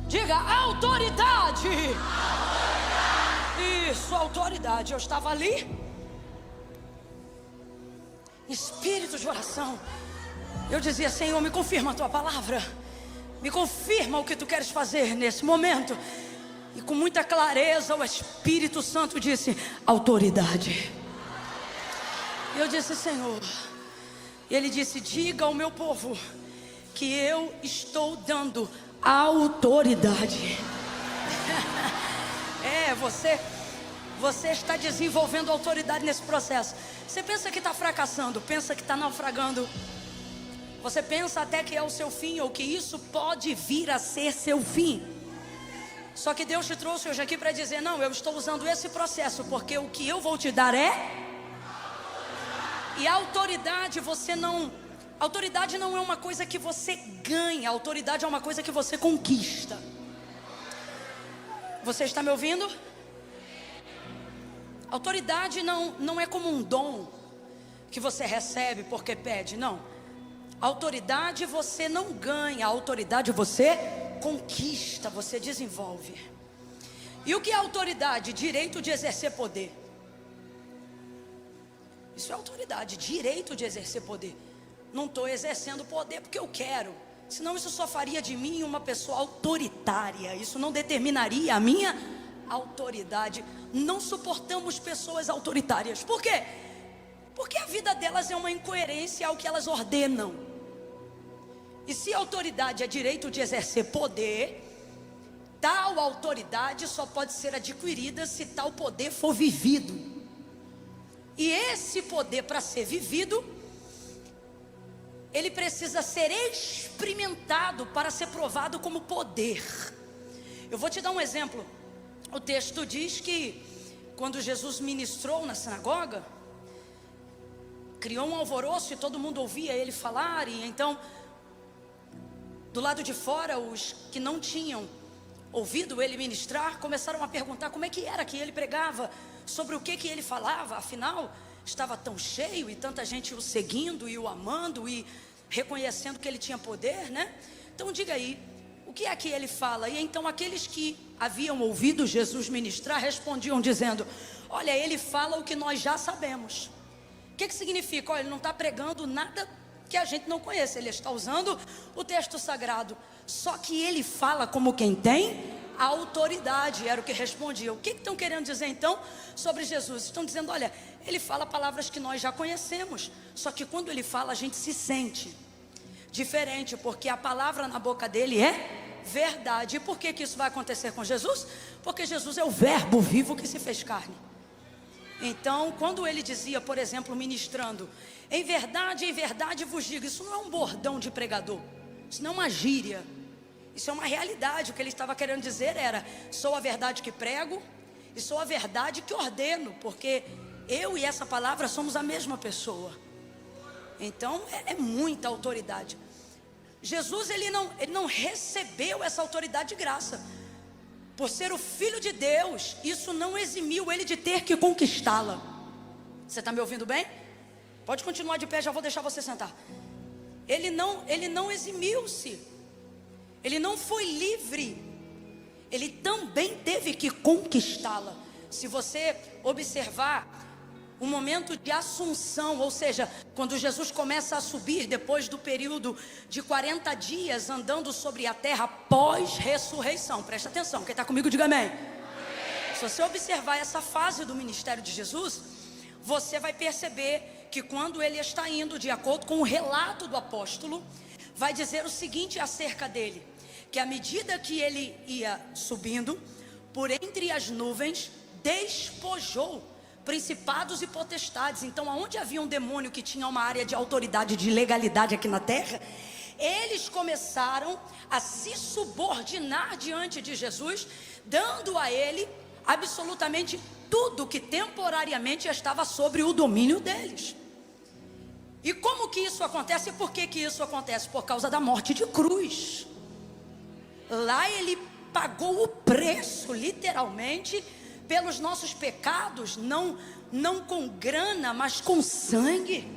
Diga autoridade. Isso, autoridade. Eu estava ali, espírito de oração. Eu dizia: Senhor, me confirma a tua palavra. Me confirma o que tu queres fazer nesse momento. E com muita clareza o Espírito Santo disse: autoridade. E eu disse: Senhor. E ele disse: diga ao meu povo que eu estou dando autoridade. Você está desenvolvendo autoridade nesse processo. Você pensa que está fracassando, pensa que está naufragando. Você pensa até que é o seu fim, ou que isso pode vir a ser seu fim. Só que Deus te trouxe hoje aqui para dizer: não, eu estou usando esse processo, porque o que eu vou te dar é... E a autoridade autoridade não é uma coisa que você ganha, a autoridade é uma coisa que você conquista. Você está me ouvindo? Autoridade não é como um dom que você recebe porque pede, não. Autoridade você não ganha, a autoridade você conquista, você desenvolve. E o que é autoridade? Direito de exercer poder. Isso é autoridade, direito de exercer poder. Não estou exercendo poder porque eu quero, senão isso só faria de mim uma pessoa autoritária. Isso não determinaria a minha autoridade. Não suportamos pessoas autoritárias. Por quê? Porque a vida delas é uma incoerência ao que elas ordenam. E se autoridade é direito de exercer poder, tal autoridade só pode ser adquirida se tal poder for vivido. E esse poder, para ser vivido, ele precisa ser experimentado para ser provado como poder. Eu vou te dar um exemplo. O texto diz que quando Jesus ministrou na sinagoga, criou um alvoroço e todo mundo ouvia ele falar. E então, do lado de fora, os que não tinham ouvido ele ministrar começaram a perguntar como é que era que ele pregava, sobre o que ele falava. Afinal, estava tão cheio e tanta gente o seguindo e o amando e reconhecendo que ele tinha poder, né? Então diga aí, o que é que ele fala? E então aqueles que haviam ouvido Jesus ministrar respondiam dizendo: olha, ele fala o que nós já sabemos. O que significa? Olha, ele não está pregando nada que a gente não conhece, ele está usando o texto sagrado, só que ele fala como quem tem autoridade. Era o que respondia. O que estão querendo dizer então sobre Jesus? Estão dizendo: olha, ele fala palavras que nós já conhecemos, só que quando ele fala a gente se sente diferente, porque a palavra na boca dele é verdade. E por que isso vai acontecer com Jesus? Porque Jesus é o verbo vivo que se fez carne. Então, quando ele dizia, por exemplo, ministrando: em verdade vos digo, isso não é um bordão de pregador, isso não é uma gíria, isso é uma realidade. O que ele estava querendo dizer era: sou a verdade que prego e sou a verdade que ordeno, porque eu e essa palavra somos a mesma pessoa. Então é muita autoridade. Jesus ele não recebeu essa autoridade de graça. Por ser o Filho de Deus, isso não eximiu ele de ter que conquistá-la. Você está me ouvindo bem? Pode continuar de pé, já vou deixar você sentar. Ele não eximiu-se. Ele não foi livre. Ele também teve que conquistá-la. Se você observar um momento de assunção, ou seja, quando Jesus começa a subir depois do período de 40 dias andando sobre a terra pós-ressurreição. Presta atenção, quem está comigo diga amém. Se você observar essa fase do ministério de Jesus, você vai perceber que quando ele está indo, de acordo com o relato do apóstolo, vai dizer o seguinte acerca dele: que à medida que ele ia subindo, por entre as nuvens, despojou principados e potestades. Então, aonde havia um demônio que tinha uma área de autoridade, de legalidade aqui na terra, eles começaram a se subordinar diante de Jesus, dando a ele absolutamente tudo que temporariamente estava sobre o domínio deles. E como que isso acontece? E por que isso acontece? Por causa da morte de cruz. Lá ele pagou o preço, literalmente, pelos nossos pecados, não com grana, mas com sangue.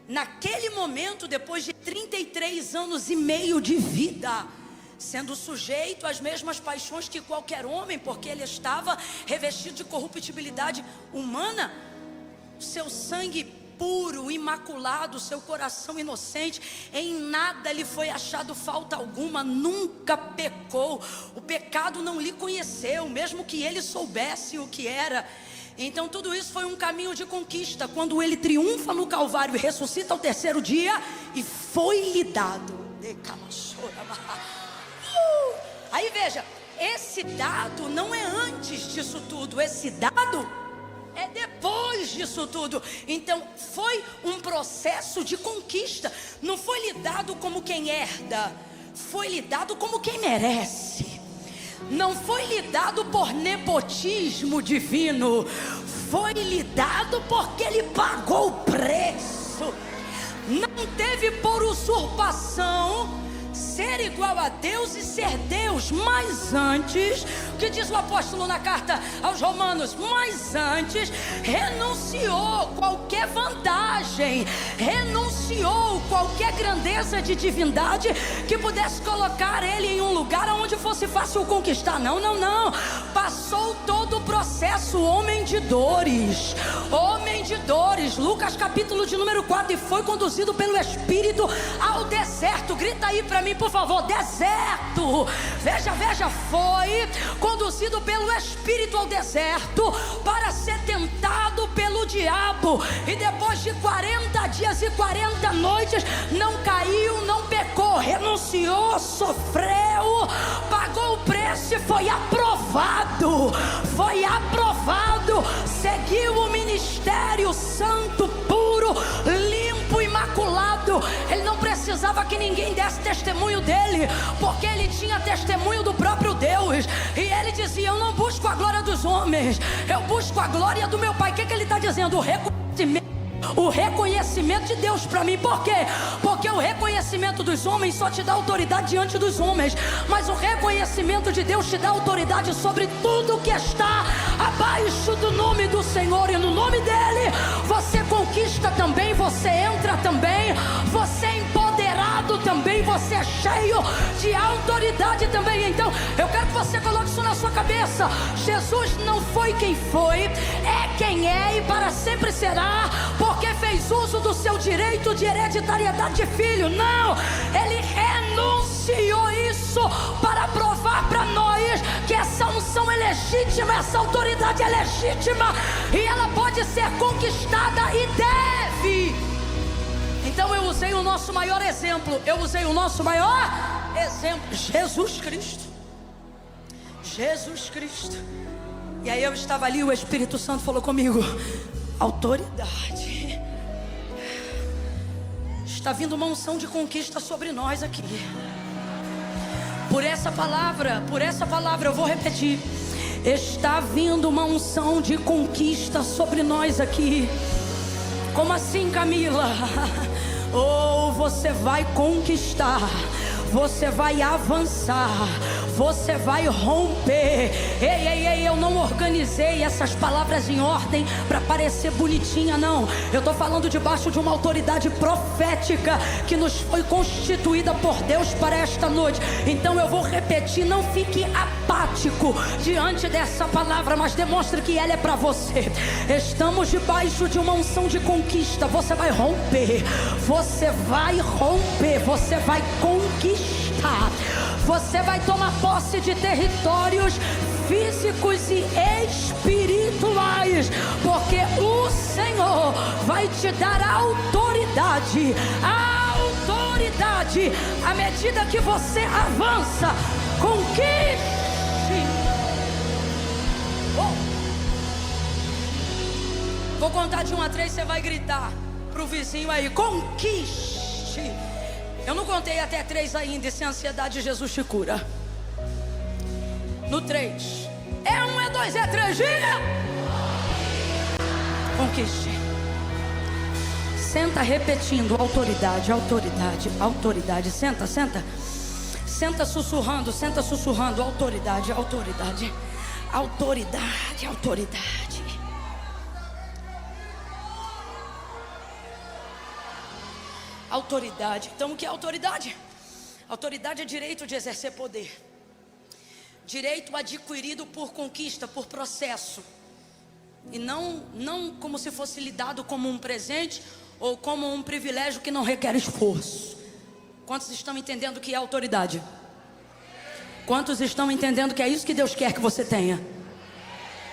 Naquele momento, depois de 33 anos e meio de vida, sendo sujeito às mesmas paixões que qualquer homem, porque ele estava revestido de corruptibilidade humana. Seu sangue puro, imaculado, seu coração inocente, em nada lhe foi achado falta alguma, nunca pecou, o pecado não lhe conheceu, mesmo que ele soubesse o que era. Então tudo isso foi um caminho de conquista, quando ele triunfa no Calvário e ressuscita ao terceiro dia, e foi-lhe dado. Aí veja, esse dado não é antes disso tudo, esse dado é depois disso tudo. Então foi um processo de conquista. Não foi lhe dado como quem herda, foi lhe dado como quem merece. Não foi lhe dado por nepotismo divino, foi lhe dado porque ele pagou o preço. Não teve por usurpação ser igual a Deus e ser Deus, mas antes, o que diz o apóstolo na carta aos Romanos? Mas antes renunciou qualquer vantagem, renunciou qualquer grandeza de divindade que pudesse colocar ele em um lugar onde fosse fácil conquistar. Não, não, não. Passou todo o processo, homem de dores, Lucas capítulo de número 4, e foi conduzido pelo Espírito ao deserto. Grita aí para mim, por favor, deserto. Veja, foi conduzido pelo Espírito ao deserto para ser tentado pelo diabo, e depois de 40 dias e 40 noites não caiu, não pecou, renunciou, sofreu, pagou o preço e foi aprovado, seguiu o ministério santo, puro, limpo, imaculado. Ele não precisava que ninguém desse testemunho dele, porque ele tinha testemunho do próprio Deus, e ele dizia: eu não busco a glória dos homens, eu busco a glória do meu Pai. O que ele está dizendo? O reconhecimento de Deus para mim. Por quê? Porque o reconhecimento dos homens só te dá autoridade diante dos homens, mas o reconhecimento de Deus te dá autoridade sobre tudo que está abaixo do nome do Senhor, e no nome dele você conquista também, você entra também, você é empoderado também, você é cheio de autoridade também. Então eu quero que você coloque isso na sua cabeça: Jesus não foi quem foi, é quem é e para sempre será, porque fez uso do seu direito de hereditariedade de filho. Não, ele renunciou isso para provar para nós que essa unção é legítima, essa autoridade é legítima, e ela pode ser conquistada e deve. Então eu usei o nosso maior exemplo, Jesus Cristo. E aí eu estava ali, o Espírito Santo falou comigo: autoridade. Está vindo uma unção de conquista sobre nós aqui. Por essa palavra eu vou repetir: está vindo uma unção de conquista sobre nós aqui. Como assim, Camila? Ou você vai conquistar, você vai avançar, você vai romper. Ei, eu não organizei essas palavras em ordem para parecer bonitinha, não. Eu estou falando debaixo de uma autoridade profética que nos foi constituída por Deus para esta noite. Então eu vou repetir, não fique apático diante dessa palavra, mas demonstre que ela é para você. Estamos debaixo de uma unção de conquista. Você vai romper, você vai conquistar, você vai tomar posse de territórios físicos e espirituais, porque o Senhor vai te dar autoridade à medida que você avança. Conquiste. Vou contar de 1 a 3, você vai gritar pro vizinho aí: conquiste. Eu não contei até 3 ainda, e sem ansiedade Jesus te cura. No 3, é 1, é 2, é 3, diga: conquiste. Senta repetindo: autoridade. Senta sussurrando, autoridade. Autoridade. Então o que é autoridade? Autoridade é direito de exercer poder. Direito adquirido por conquista, por processo. E não como se fosse lhe dado como um presente ou como um privilégio que não requer esforço. Quantos estão entendendo que é autoridade? Quantos estão entendendo que é isso que Deus quer que você tenha?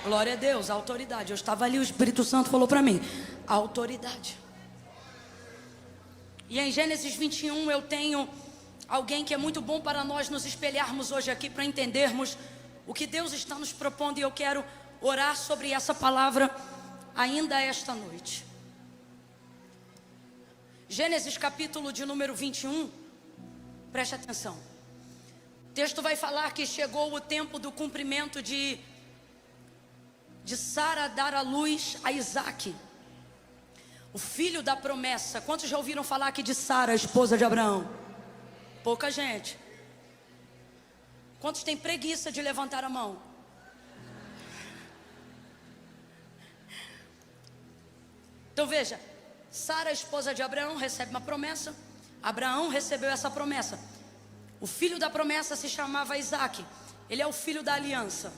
Glória a Deus, a autoridade. Eu estava ali, o Espírito Santo falou para mim: a autoridade. E em Gênesis 21 eu tenho alguém que é muito bom para nós nos espelharmos hoje aqui, para entendermos o que Deus está nos propondo. E eu quero orar sobre essa palavra ainda esta noite. Gênesis capítulo de número 21, preste atenção. O texto vai falar que chegou o tempo do cumprimento de Sara dar à luz a Isaque, o filho da promessa. Quantos já ouviram falar aqui de Sara, a esposa de Abraão? Pouca gente. Quantos têm preguiça de levantar a mão? Então veja, Sara, a esposa de Abraão, recebe uma promessa. Abraão recebeu essa promessa. O filho da promessa se chamava Isaque. Ele é o filho da aliança.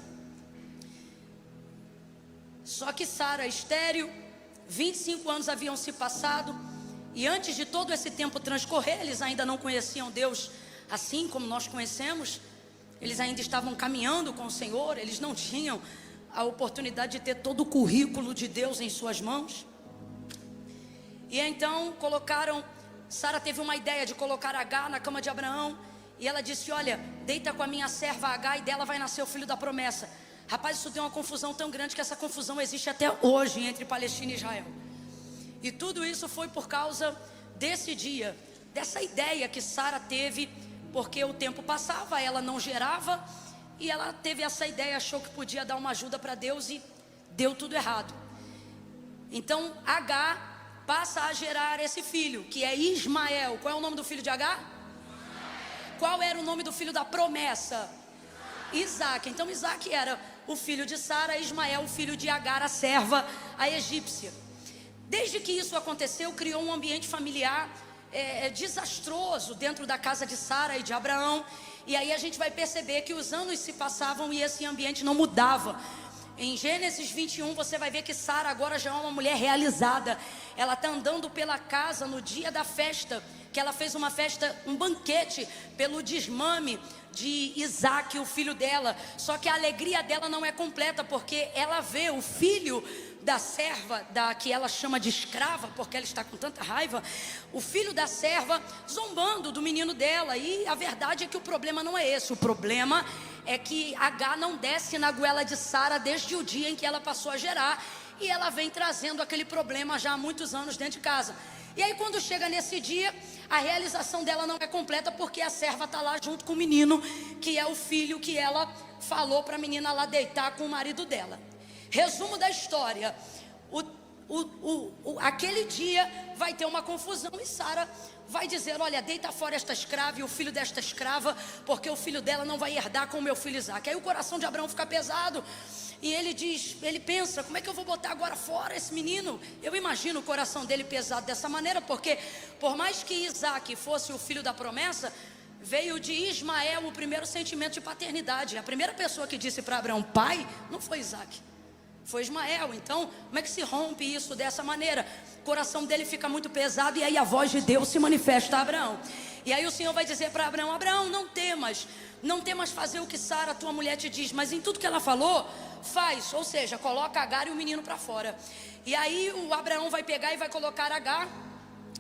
Só que Sara, estéril, 25 anos haviam se passado. E antes de todo esse tempo transcorrer, eles ainda não conheciam Deus assim como nós conhecemos. Eles ainda estavam caminhando com o Senhor. Eles não tinham a oportunidade de ter todo o currículo de Deus em suas mãos. E então Sara teve uma ideia de colocar Agar na cama de Abraão. E ela disse: olha, deita com a minha serva Agar e dela vai nascer o filho da promessa. Rapaz, isso deu uma confusão tão grande que essa confusão existe até hoje entre Palestina e Israel. E tudo isso foi por causa desse dia, dessa ideia que Sara teve, porque o tempo passava, ela não gerava, e ela teve essa ideia, achou que podia dar uma ajuda para Deus e deu tudo errado. Então Agar passa a gerar esse filho, que é Ismael. Qual é o nome do filho de Agar? Qual era o nome do filho da promessa? Isaque. Então Isaque era o filho de Sara, Ismael o filho de Agar, a serva, a egípcia. Desde que isso aconteceu, criou um ambiente familiar desastroso dentro da casa de Sara e de Abraão. E aí a gente vai perceber que os anos se passavam e esse ambiente não mudava. Em Gênesis 21 você vai ver que Sara agora já é uma mulher realizada. Ela está andando pela casa no dia da festa, que ela fez uma festa, um banquete pelo desmame de Isaque, o filho dela. Só que a alegria dela não é completa, porque ela vê o filho da serva, que ela chama de escrava, porque ela está com tanta raiva, o filho da serva zombando do menino dela. E a verdade é que o problema não é esse. O problema é que Agar não desce na goela de Sara desde o dia em que ela passou a gerar. E ela vem trazendo aquele problema já há muitos anos dentro de casa. E aí quando chega nesse dia, a realização dela não é completa, porque a serva está lá junto com o menino, que é o filho que ela falou para a menina lá deitar com o marido dela. Resumo da história: aquele dia vai ter uma confusão e Sara vai dizer: olha, deita fora esta escrava e o filho desta escrava, porque o filho dela não vai herdar com o meu filho Isaque. Aí o coração de Abraão fica pesado. E ele pensa: como é que eu vou botar agora fora esse menino? Eu imagino o coração dele pesado dessa maneira, porque por mais que Isaque fosse o filho da promessa, veio de Ismael o primeiro sentimento de paternidade. A primeira pessoa que disse para Abraão pai não foi Isaque, foi Ismael. Então como é que se rompe isso dessa maneira? O coração dele fica muito pesado. E aí a voz de Deus se manifesta a Abraão. E aí o Senhor vai dizer para Abraão: Abraão, não temas fazer o que Sara, tua mulher, te diz, mas em tudo que ela falou, faz. Ou seja, coloca Agar e o menino para fora. E aí o Abraão vai pegar e vai colocar Agar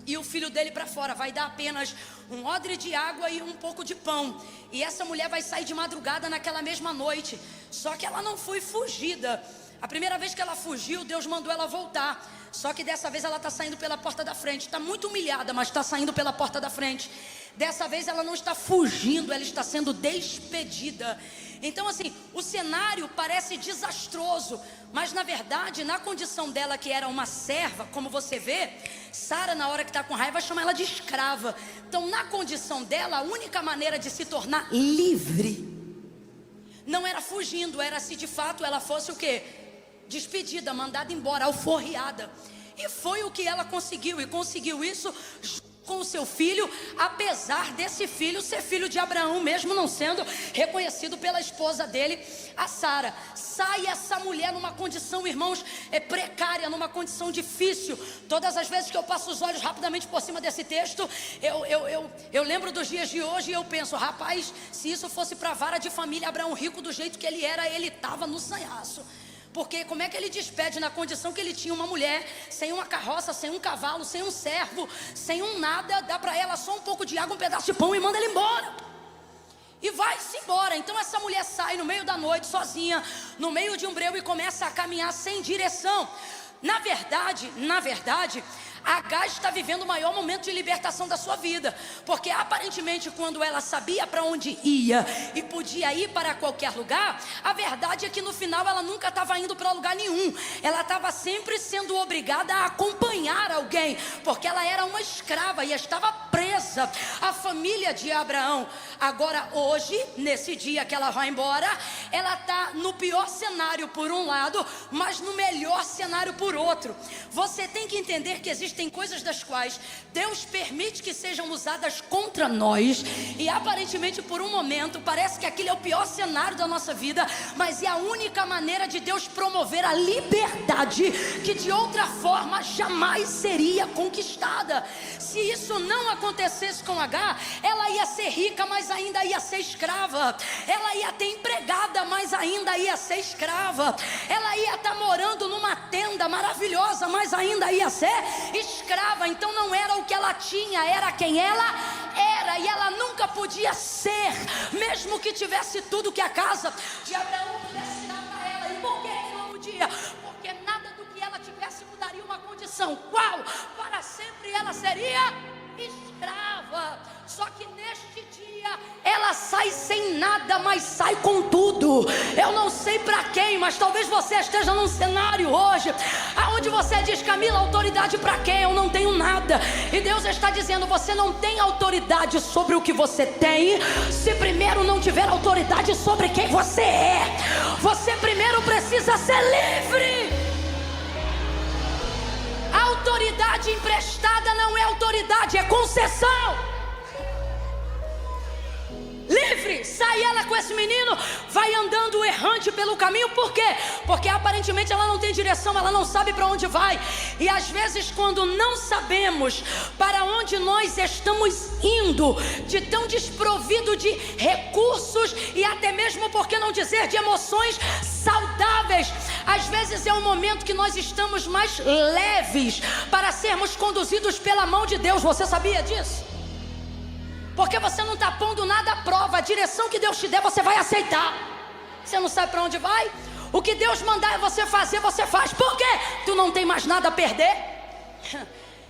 e o filho dele para fora. Vai dar apenas um odre de água e um pouco de pão. E essa mulher vai sair de madrugada naquela mesma noite. Só que ela não foi fugida. A primeira vez que ela fugiu, Deus mandou ela voltar. Só que dessa vez ela está saindo pela porta da frente. Está muito humilhada, mas está saindo pela porta da frente. Dessa vez ela não está fugindo, ela está sendo despedida. Então assim, o cenário parece desastroso, mas na verdade, na condição dela, que era uma serva, como você vê, Sara, na hora que está com raiva, chama ela de escrava. Então na condição dela, a única maneira de se tornar livre não era fugindo, era se de fato ela fosse o quê? Despedida, mandada embora, alforriada. E foi o que ela conseguiu, e conseguiu isso com o seu filho, apesar desse filho ser filho de Abraão, mesmo não sendo reconhecido pela esposa dele, a Sara. Sai essa mulher numa condição, irmãos, precária, numa condição difícil. Todas as vezes que eu passo os olhos rapidamente por cima desse texto, eu lembro dos dias de hoje e eu penso, rapaz, se isso fosse para a vara de família, Abraão rico do jeito que ele era, ele estava no sanhaço. Porque como é que ele despede na condição que ele tinha uma mulher, sem uma carroça, sem um cavalo, sem um servo, sem um nada, dá para ela só um pouco de água, um pedaço de pão e manda ele embora. E vai-se embora. Então essa mulher sai no meio da noite, sozinha, no meio de um breu e começa a caminhar sem direção. Na verdade, Agar está vivendo o maior momento de libertação da sua vida, porque aparentemente quando ela sabia para onde ia e podia ir para qualquer lugar, a verdade é que no final ela nunca estava indo para lugar nenhum. Ela estava sempre sendo obrigada a acompanhar alguém, porque ela era uma escrava e estava presa à família de Abraão. Agora hoje, nesse dia que ela vai embora, ela está no pior cenário por um lado, mas no melhor cenário por outro. Você tem que entender que existem coisas das quais Deus permite que sejam usadas contra nós, e aparentemente por um momento parece que aquele é o pior cenário da nossa vida, mas é a única maneira de Deus promover a liberdade que de outra forma jamais seria conquistada. Se isso não acontecesse com Agar, ela ia ser rica, mas ainda ia ser escrava. Ela ia ter empregada, mas ainda ia ser escrava. Ela ia estar morando numa tenda maravilhosa, mas ainda ia ser escrava. Então não era o que ela tinha, era quem ela era. E ela nunca podia ser, mesmo que tivesse tudo que a casa de Abraão pudesse dar para ela. E por que não podia? Porque nada do que ela tivesse mudaria uma condição. Qual? Para sempre ela seria escrava. Só que neste dia ela sai sem nada, mas sai com tudo. Eu não sei para quem, mas talvez você esteja num cenário hoje aonde você diz: Camila, autoridade para quem? Eu não tenho nada. E Deus está dizendo: você não tem autoridade sobre o que você tem, se primeiro não tiver autoridade sobre quem você é. Você primeiro precisa ser livre. A autoridade emprestada não é autoridade, é concessão. Livre, sai ela com esse menino, vai andando errante pelo caminho. Por quê? Porque aparentemente ela não tem direção, ela não sabe para onde vai. E às vezes quando não sabemos para onde nós estamos indo, de tão desprovido de recursos e até mesmo, por que não dizer, de emoções saudáveis, às vezes é um momento que nós estamos mais leves para sermos conduzidos pela mão de Deus. Você sabia disso? Porque você não está pondo nada à prova. A direção que Deus te der, você vai aceitar. Você não sabe para onde vai? O que Deus mandar você fazer, você faz. Por quê? Tu não tem mais nada a perder.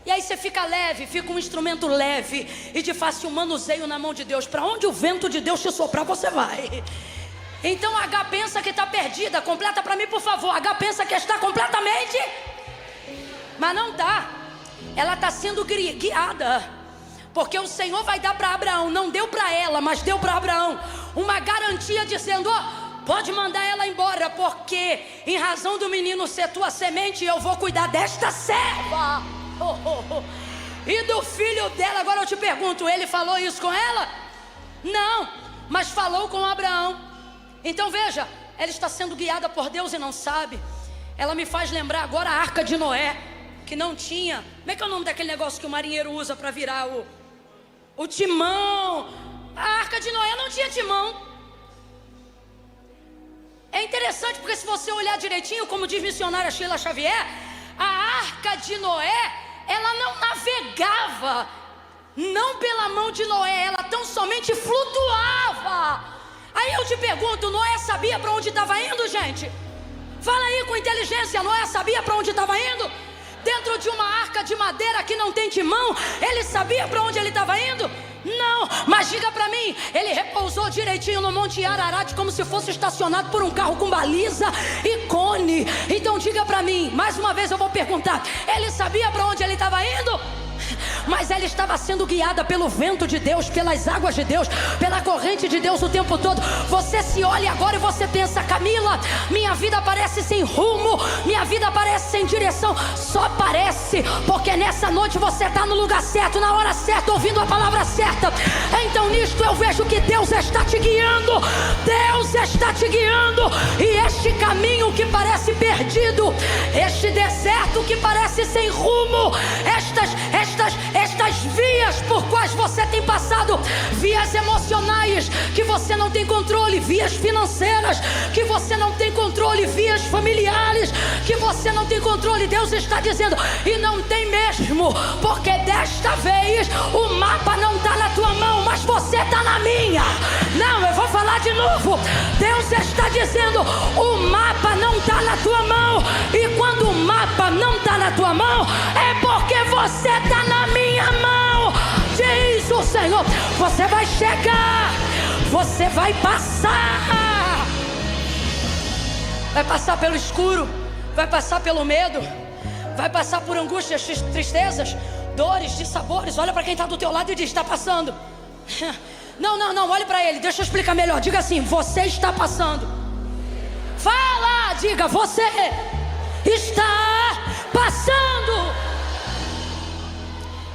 E aí você fica leve, fica um instrumento leve e de fácil manuseio na mão de Deus. Para onde o vento de Deus te soprar, você vai. Então H pensa que está perdida. Completa para mim, por favor. H pensa que está completamente, mas não está. Ela está sendo guiada. Porque o Senhor vai dar para Abraão, não deu para ela, mas deu para Abraão uma garantia dizendo: pode mandar ela embora, porque em razão do menino ser tua semente, eu vou cuidar desta serva. E do filho dela. Agora eu te pergunto, ele falou isso com ela? Não, mas falou com Abraão. Então veja, ela está sendo guiada por Deus e não sabe. Ela me faz lembrar agora a Arca de Noé, que não tinha. Como é que é o nome daquele negócio que o marinheiro usa para virar o timão? A Arca de Noé não tinha timão. É interessante porque se você olhar direitinho, como diz missionária Sheila Xavier, a Arca de Noé, ela não navegava, não pela mão de Noé, ela tão somente flutuava. Aí eu te pergunto, Noé sabia para onde estava indo, gente? Fala aí com inteligência, Noé sabia para onde estava indo? Dentro de uma arca de madeira que não tem timão, ele sabia para onde ele estava indo? Não, mas diga para mim, ele repousou direitinho no Monte Ararat, como se fosse estacionado por um carro com baliza e cone. Então diga para mim, mais uma vez eu vou perguntar, ele sabia para onde ele estava indo? mas ela estava sendo guiada pelo vento de Deus, pelas águas de Deus, pela corrente de Deus o tempo todo. Você se olha agora e você pensa: Camila, minha vida parece sem rumo, minha vida parece sem direção. Só parece, porque nessa noite você está no lugar certo, na hora certa, ouvindo a palavra certa. Então nisto eu vejo que Deus está te guiando. Deus está te guiando. E este caminho que parece perdido, este deserto que parece sem rumo, estas vias por quais você tem passado, vias emocionais que você não tem controle, vias financeiras que você não tem controle, vias familiares que você não tem controle, Deus está dizendo: e não tem mesmo, porque desta vez o mapa não está na tua mão, mas você está na minha. Não, eu vou falar de novo. Deus está dizendo: o mapa não está na tua mão, e quando o mapa não está na tua mão, é porque você está na minha mão, diz o Senhor. Você vai chegar, você vai passar. Vai passar pelo escuro, vai passar pelo medo, vai passar por angústias, tristezas, dores, dissabores. Olha para quem está do teu lado e diz: está passando. Não, olhe para ele, deixa eu explicar melhor. Diga assim: você está passando. Fala, diga: você está passando.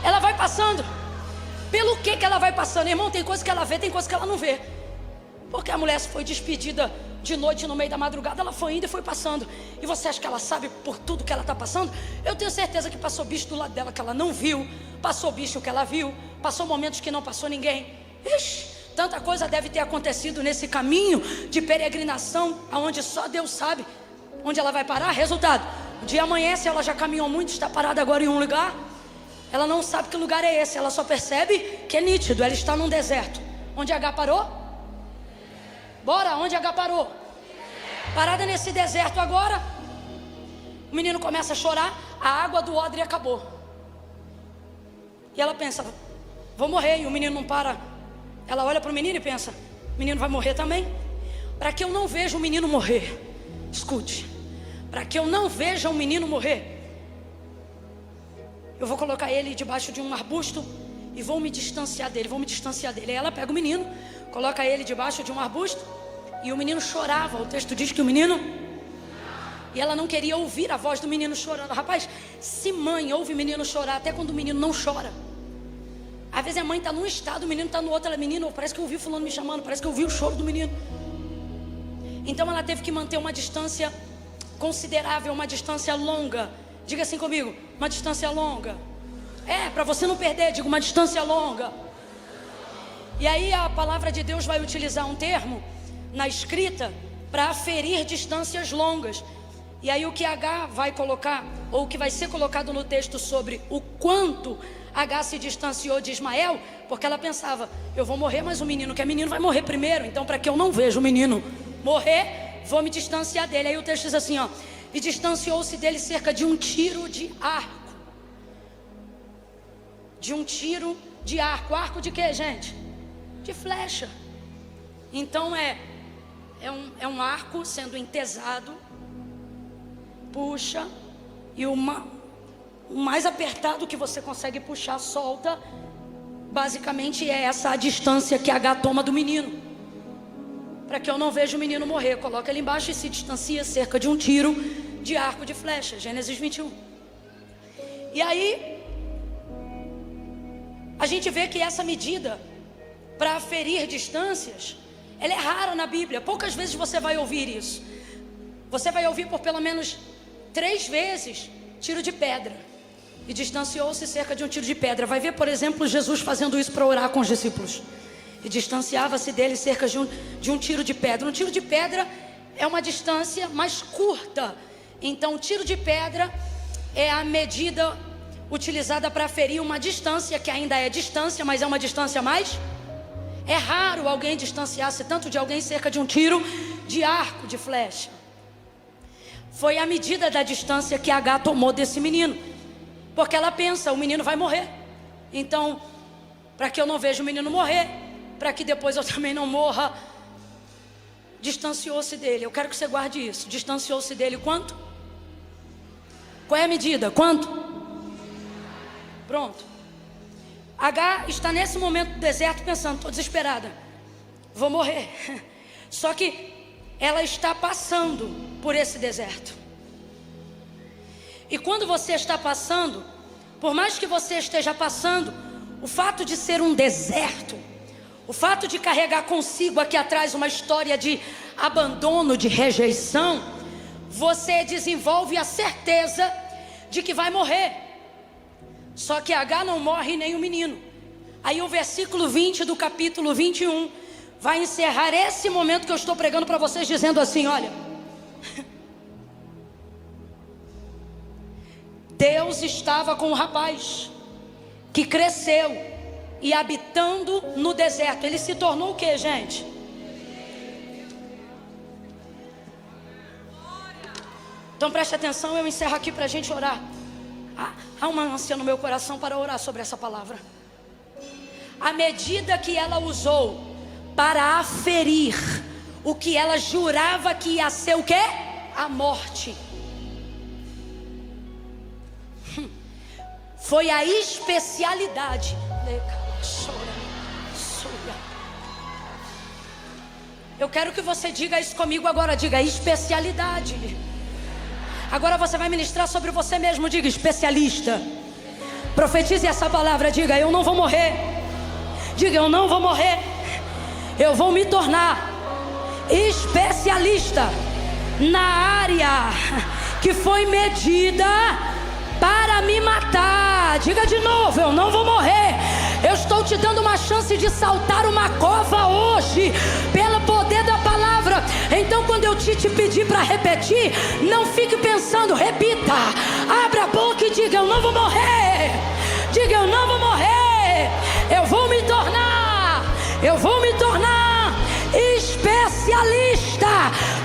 Ela vai passando. Pelo que ela vai passando? Irmão, tem coisa que ela vê, tem coisa que ela não vê. Porque a mulher foi despedida de noite, no meio da madrugada, ela foi indo e foi passando. E você acha que ela sabe por tudo que ela está passando? Eu tenho certeza que passou bicho do lado dela que ela não viu, passou bicho que ela viu, passou momentos que não passou ninguém. Ixi, tanta coisa deve ter acontecido nesse caminho de peregrinação, aonde só Deus sabe onde ela vai parar. Resultado: o dia amanhece, ela já caminhou muito, está parada agora em um lugar. Ela não sabe que lugar é esse, ela só percebe que é nítido, ela está num deserto. Onde H parou? Bora, onde H parou? Parada nesse deserto agora. O menino começa a chorar, a água do odre acabou. E ela pensa: vou morrer. E o menino não para. Ela olha para o menino e pensa: o menino vai morrer também. Para que eu não veja o menino morrer, escute, para que eu não veja o menino morrer, eu vou colocar ele debaixo de um arbusto e vou me distanciar dele, Aí ela pega o menino, coloca ele debaixo de um arbusto, e o menino chorava. O texto diz que o menino... E ela não queria ouvir a voz do menino chorando. Rapaz, se mãe ouve o menino chorar, até quando o menino não chora. Às vezes a mãe está num estado, o menino está no outro. Ela: menino, parece que eu ouvi fulano me chamando, parece que eu ouvi o choro do menino. Então ela teve que manter uma distância considerável, uma distância longa. Diga assim comigo: uma distância longa. Para você não perder, diga: uma distância longa. E aí a palavra de Deus vai utilizar um termo na escrita para aferir distâncias longas. E aí o que H vai colocar, ou o que vai ser colocado no texto sobre o quanto H se distanciou de Ismael, porque ela pensava: eu vou morrer, mas o menino que é menino vai morrer primeiro. Então, para que eu não veja o menino morrer, vou me distanciar dele. Aí o texto diz assim, ó: e distanciou-se dele cerca de um tiro de arco. De um tiro de arco. Arco de quê, gente? De flecha. Então é um arco sendo entesado. Puxa, e o mais apertado que você consegue puxar, solta. Basicamente é essa a distância que H toma do menino. Para que eu não veja o menino morrer, coloca ele embaixo e se distancia cerca de um tiro de arco de flecha. Gênesis 21. E aí a gente vê que essa medida para aferir distâncias, ela é rara na Bíblia. Poucas vezes você vai ouvir isso. Você vai ouvir por pelo menos 3 vezes tiro de pedra. E distanciou-se cerca de um tiro de pedra. Vai ver, por exemplo, Jesus fazendo isso para orar com os discípulos. E distanciava-se dele cerca de um tiro de pedra. Um tiro de pedra é uma distância mais curta. Então, o tiro de pedra é a medida utilizada para aferir uma distância, que ainda é distância, mas é uma distância mais... É raro alguém distanciar-se tanto de alguém cerca de um tiro de arco, de flecha. Foi a medida da distância que H tomou desse menino. Porque ela pensa: o menino vai morrer. Então, para que eu não veja o menino morrer, para que depois eu também não morra, distanciou-se dele. Eu quero que você guarde isso. Distanciou-se dele quanto? Qual é a medida? Quanto? Pronto. Agar está nesse momento do deserto pensando, estou desesperada, vou morrer. Só que ela está passando por esse deserto. E quando você está passando, por mais que você esteja passando, o fato de ser um deserto, o fato de carregar consigo aqui atrás uma história de abandono, de rejeição, você desenvolve a certeza de que vai morrer. Só que Agar não morre nem o menino. Aí o versículo 20 do capítulo 21 vai encerrar esse momento que eu estou pregando para vocês, dizendo assim: olha, Deus estava com o rapaz que cresceu e habitando no deserto. Ele se tornou o que, gente? Então preste atenção, eu encerro aqui para a gente orar. Há uma ânsia no meu coração para orar sobre essa palavra. À medida que ela usou para aferir o que ela jurava que ia ser o quê? A morte. Foi a especialidade. Eu quero que você diga isso comigo agora. Diga especialidade. Agora você vai ministrar sobre você mesmo. Diga especialista. Profetize essa palavra. Diga: eu não vou morrer. Diga: eu não vou morrer. Eu vou me tornar especialista na área que foi medida para me matar. Diga de novo: eu não vou morrer. Eu estou te dando uma chance de saltar uma cova hoje, pelo poder da palavra. Então quando eu te pedir para repetir, não fique pensando, repita. Abra a boca e diga: eu não vou morrer. Diga: eu não vou morrer. Eu vou me tornar especialista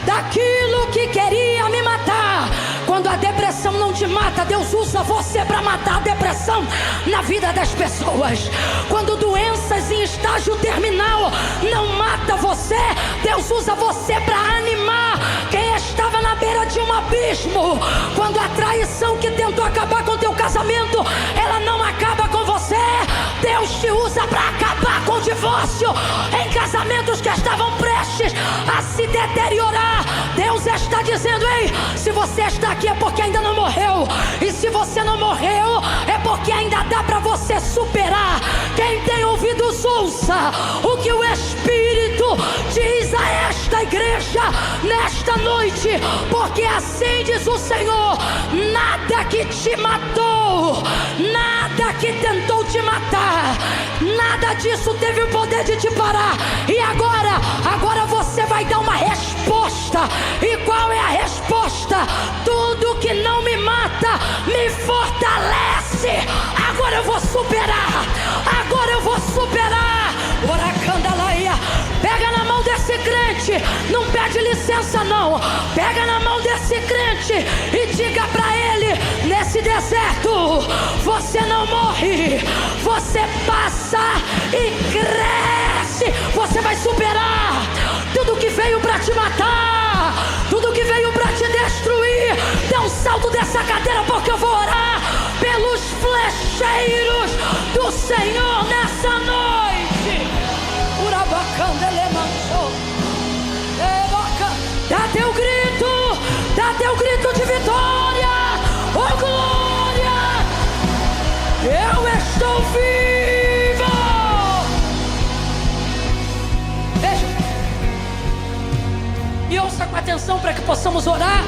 daquilo que queria me matar. Quando a depressão não te mata, Deus usa você para matar a depressão na vida das pessoas. Quando doenças em estágio terminal não mata você, Deus usa você para animar quem estava na beira de um abismo. Quando a traição que tentou acabar com teu casamento, ela não acaba com você, Deus te usa para acabar com o divórcio em casamentos que estavam prestes a se deteriorar. Deus está dizendo: ei, se você está aqui é porque ainda não morreu. E se você não morreu, é porque ainda dá para você superar. Quem tem ouvidos, ouça o que o Espírito diz a esta igreja nesta noite. Porque assim diz o Senhor: nada que te matou, nada que tentou te matar, nada disso teve o poder de te parar. E agora você vai dar uma resposta. E qual é a resposta? Tudo que não me mata me fortalece. Agora eu vou superar. Agora eu vou superar. Oracandalaia. Pega na mão desse crente. Não pede licença não. Pega na mão desse crente e diga pra ele: nesse deserto você não morre, você passa e cresce. Você vai superar tudo que veio pra te matar, tudo que veio pra te destruir. Dê um salto dessa cadeira, porque eu vou orar pelos flecheiros do Senhor nessa noite. Dá teu grito de vitória. Oh glória, eu estou vivo. Veja, me ouça com atenção para que possamos orar.